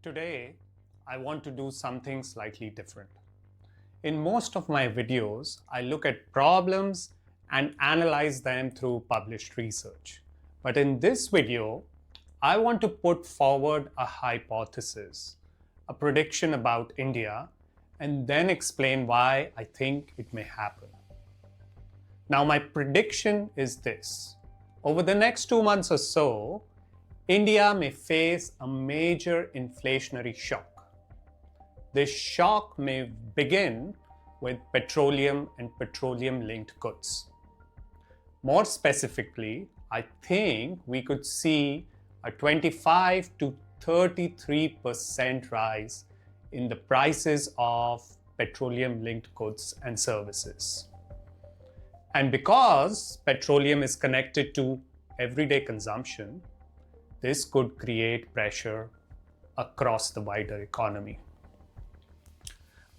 Today, I want to do something slightly different. In most of my videos, I look at problems and analyze them through published research. But in this video, I want to put forward a hypothesis, a prediction about India, and then explain why I think it may happen. Now, my prediction is this. Over the next 2 months or so, India may face a major inflationary shock. This shock may begin with petroleum and petroleum-linked goods. More specifically, I think we could see a 25 to 33% rise in the prices of petroleum-linked goods and services. And because petroleum is connected to everyday consumption, this could create pressure across the wider economy.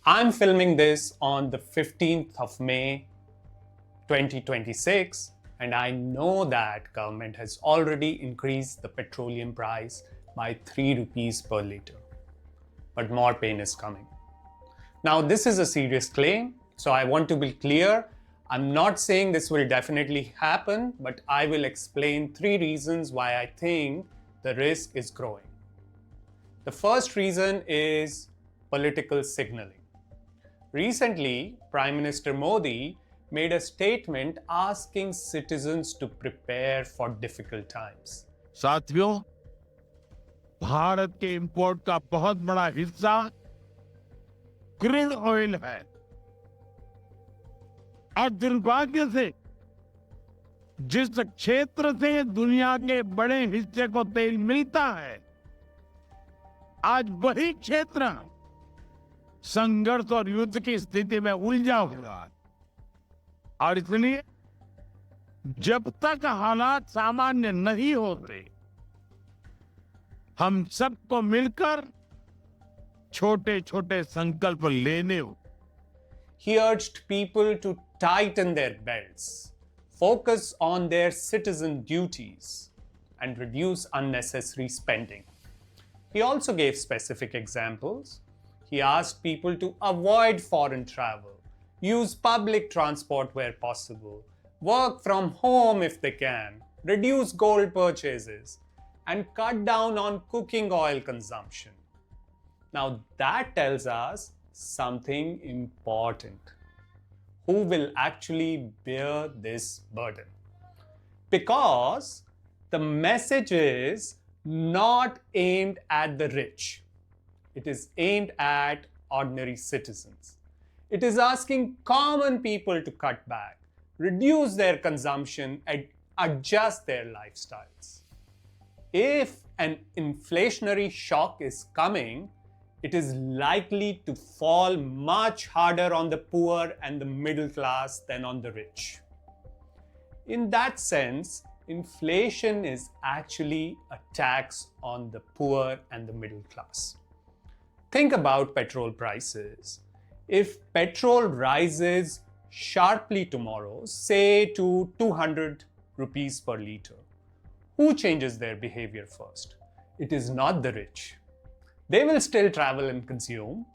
I'm filming this on the 15th of May, 2026, and I know that government has already increased the petroleum price by 3 rupees per liter. But more pain is coming. Now, this is a serious claim, so I want to be clear. I'm not saying this will definitely happen, but I will explain 3 reasons why I think the risk is growing. The first reason is political signaling. Recently, Prime Minister Modi made a statement asking citizens to prepare for difficult times. साथियों, भारत के import का बहुत बड़ा हिस्सा crude oil है और दुर्भाग्य से जिस क्षेत्र से दुनिया के बड़े हिस्से को तेल मिलता है, आज वही क्षेत्र संघर्ष और युद्ध की स्थिति में उलझा हुआ है। और इसलिए जब तक हालात सामान्य नहीं होते, हम सबको मिलकर छोटे-छोटे संकल्प लेने होंगे। He urged people to tighten their belts, focus on their citizen duties, and reduce unnecessary spending. He also gave specific examples. He asked people to avoid foreign travel, use public transport where possible, work from home if they can, reduce gold purchases, and cut down on cooking oil consumption. Now that tells us something important. Who will actually bear this burden? Because the message is not aimed at the rich. It is aimed at ordinary citizens. It is asking common people to cut back, reduce their consumption, and adjust their lifestyles. If an inflationary shock is coming, it is likely to fall much harder on the poor and the middle class than on the rich. In that sense, inflation is actually a tax on the poor and the middle class. Think about petrol prices. If petrol rises sharply tomorrow, say to 200 rupees per liter, who changes their behavior first? It is not the rich. They will still travel and consume,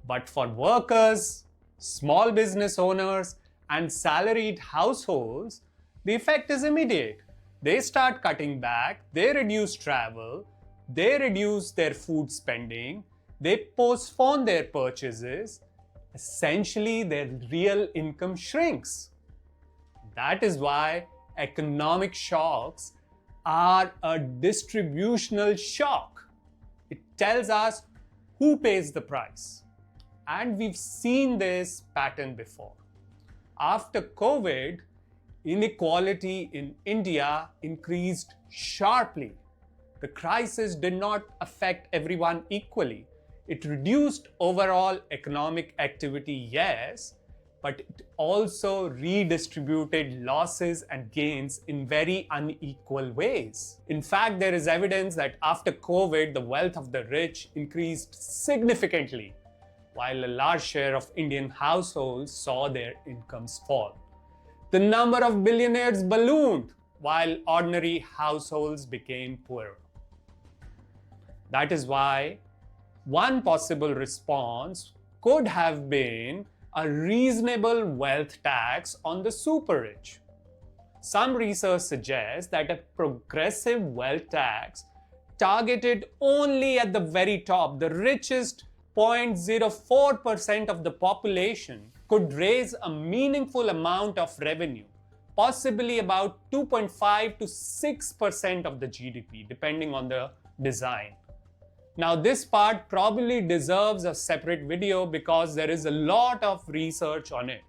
but for workers, small business owners, and salaried households, the effect is immediate. They start cutting back, they reduce travel, they reduce their food spending, they postpone their purchases. Essentially, their real income shrinks. That is why economic shocks are a distributional shock. It tells us who pays the price. And we've seen this pattern before. After COVID, inequality in India increased sharply. The crisis did not affect everyone equally. It reduced overall economic activity, yes, but it also redistributed losses and gains in very unequal ways. In fact, there is evidence that after COVID, the wealth of the rich increased significantly, while a large share of Indian households saw their incomes fall. The number of billionaires ballooned, while ordinary households became poorer. That is why One possible response could have been a reasonable wealth tax on the super rich. Some research suggests that a progressive wealth tax targeted only at the very top, the richest 0.04% of the population, could raise a meaningful amount of revenue, possibly about 2.5 to 6% of the GDP, depending on the design. Now, this part probably deserves a separate video because there is a lot of research on it.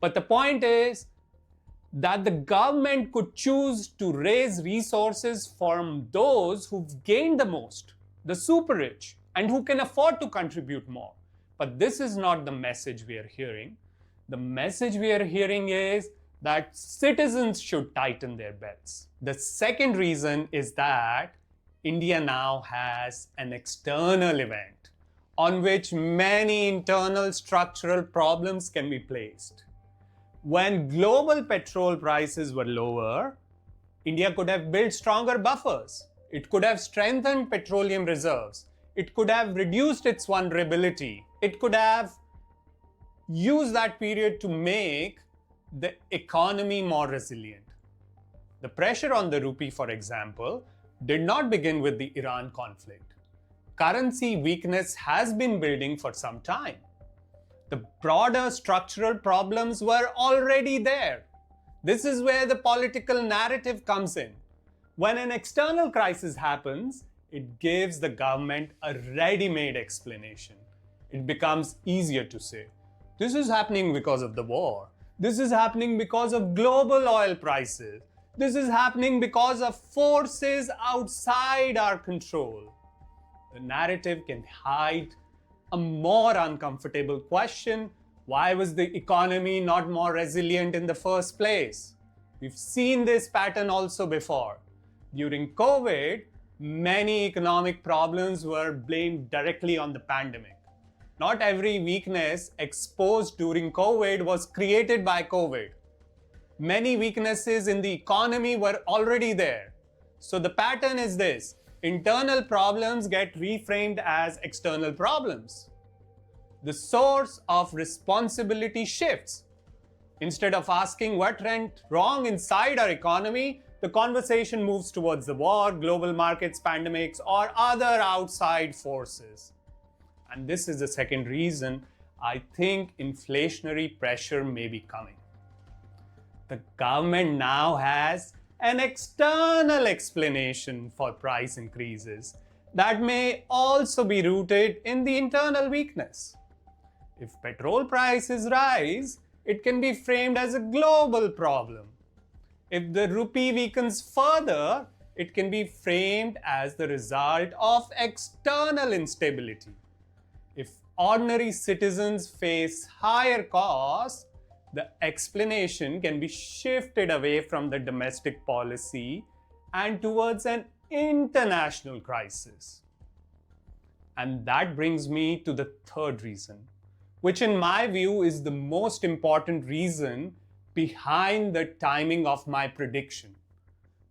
But the point is that the government could choose to raise resources from those who've gained the most, the super rich, and who can afford to contribute more. But this is not the message we are hearing. The message we are hearing is that citizens should tighten their belts. The second reason is that India now has an external event on which many internal structural problems can be placed. When global petrol prices were lower, India could have built stronger buffers. It could have strengthened petroleum reserves. It could have reduced its vulnerability. It could have used that period to make the economy more resilient. The pressure on the rupee, for example, did not begin with the Iran conflict. Currency weakness has been building for some time. The broader structural problems were already there. This is where the political narrative comes in. When an external crisis happens, it gives the government a ready-made explanation. It becomes easier to say, this is happening because of the war. This is happening because of global oil prices. This is happening because of forces outside our control. The narrative can hide a more uncomfortable question: why was the economy not more resilient in the first place? We've seen this pattern also before. During COVID, many economic problems were blamed directly on the pandemic. Not every weakness exposed during COVID was created by COVID. Many weaknesses in the economy were already there. So the pattern is this: internal problems get reframed as external problems. The source of responsibility shifts. Instead of asking what went wrong inside our economy, the conversation moves towards the war, global markets, pandemics, or other outside forces. And this is the second reason I think inflationary pressure may be coming. The government now has an external explanation for price increases that may also be rooted in the internal weakness. If petrol prices rise, it can be framed as a global problem. If the rupee weakens further, it can be framed as the result of external instability. If ordinary citizens face higher costs, the explanation can be shifted away from the domestic policy and towards an international crisis. And that brings me to the third reason, which in my view is the most important reason behind the timing of my prediction.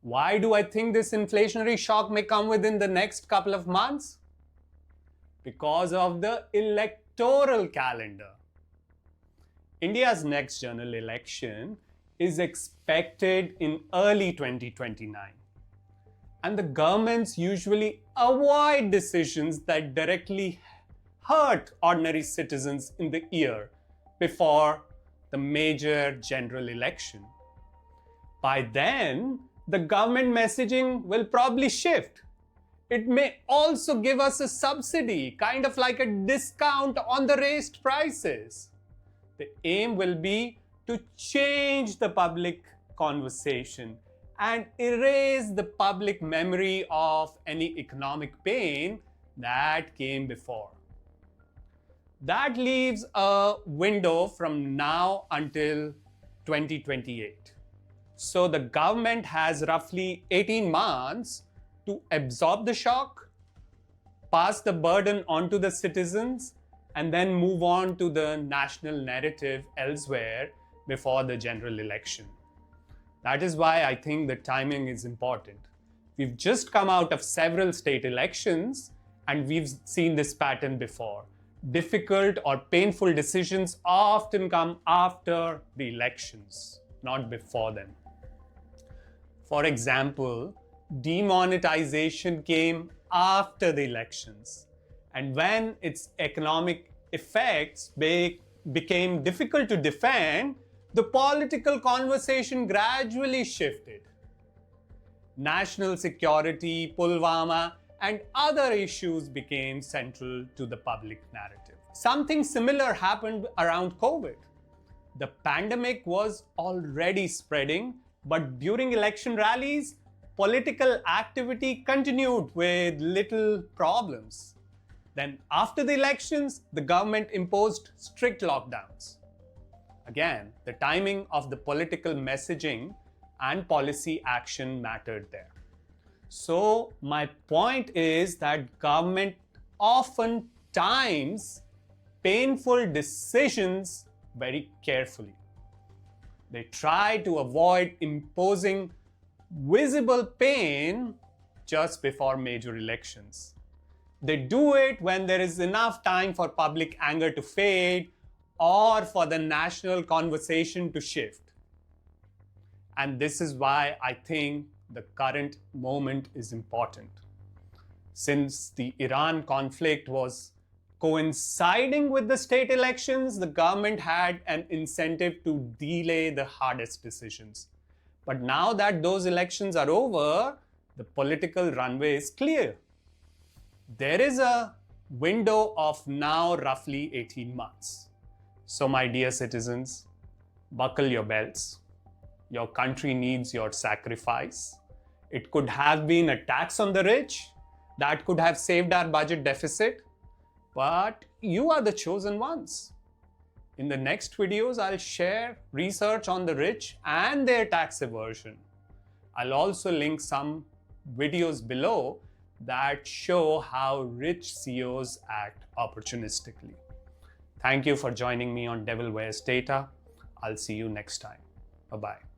Why do I think this inflationary shock may come within the next couple of months? Because of the electoral calendar. India's next general election is expected in early 2029. And the governments usually avoid decisions that directly hurt ordinary citizens in the year before the major general election. By then, the government messaging will probably shift. It may also give us a subsidy, kind of like a discount on the raised prices. The aim will be to change the public conversation and erase the public memory of any economic pain that came before. That leaves a window from now until 2028. So the government has roughly 18 months to absorb the shock, pass the burden onto the citizens, and then move on to the national narrative elsewhere before the general election. That is why I think the timing is important. We've just come out of several state elections, And we've seen this pattern before. Difficult or painful decisions often come after the elections, not before them. For example, demonetization came after the elections, and when its economic effects became difficult to defend, the political conversation gradually shifted. National security, Pulwama, and other issues became central to the public narrative. Something similar happened around COVID. The pandemic was already spreading, but during election rallies, political activity continued with little problems. Then, after the elections, the government imposed strict lockdowns. Again, the timing of the political messaging and policy action mattered there. So, my point is that government often times painful decisions very carefully. They try to avoid imposing visible pain just before major elections. They do it when there is enough time for public anger to fade or for the national conversation to shift. And this is why I think the current moment is important. Since the Iran conflict was coinciding with the state elections, the government had an incentive to delay the hardest decisions. But now that those elections are over, the political runway is clear. There is a window of now roughly 18 months. So, my dear citizens, buckle your belts. Your country needs your sacrifice. It could have been a tax on the rich that could have saved our budget deficit, but you are the chosen ones. In the next videos, I'll share research on the rich and their tax evasion. I'll also link some videos below that show how rich CEOs act opportunistically. Thank you for joining me on Devil Wears Data. I'll see you next time. Bye-bye.